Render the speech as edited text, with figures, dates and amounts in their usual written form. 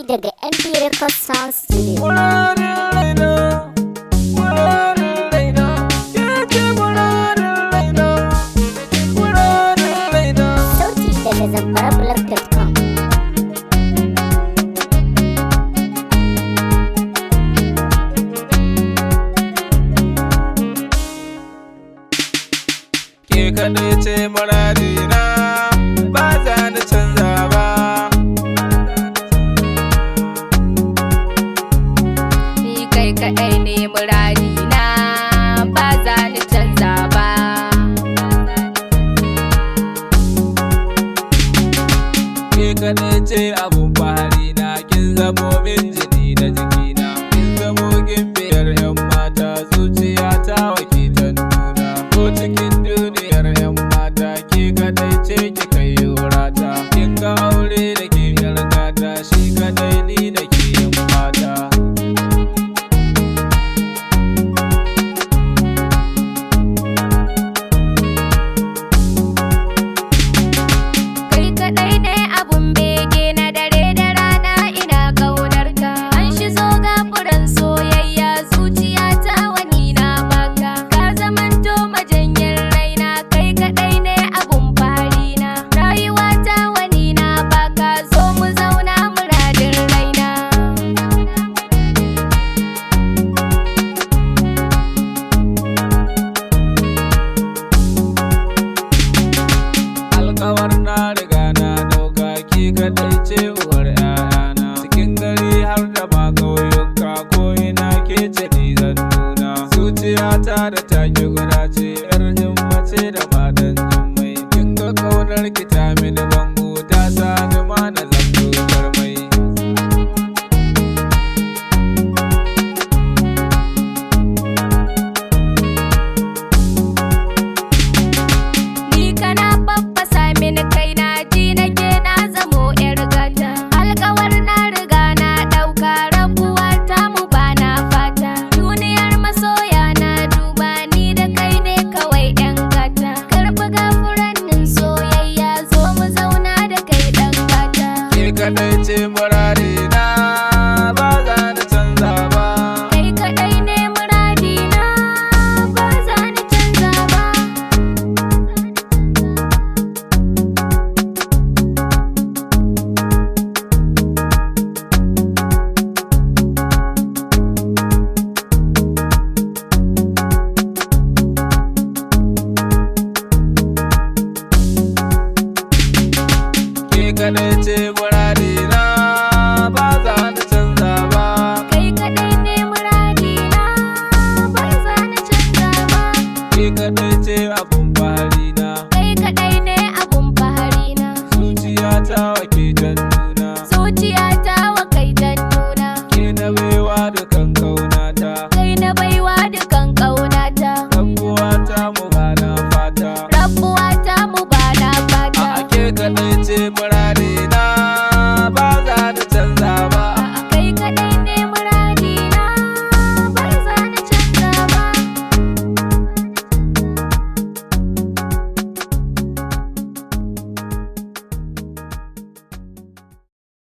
daga MB Record Sound Studio. Sauti daga zamfarablog.com. Ke kaɗai ce muradina, ba za ni canza ba. Ni kai kaɗai ne muradina, ba za ni canza ba. Ke kaɗai ce abun faharina, kin zamo min jini da jikina. Kin zamo gimbiyar 'yan mata, zuciya ta wakitan nuna. Ko cikin duniyar 'yan mata, ke kaɗai ce kika yi wurata. Kin ga aure da ke 'yar gata, shi kaɗai ni da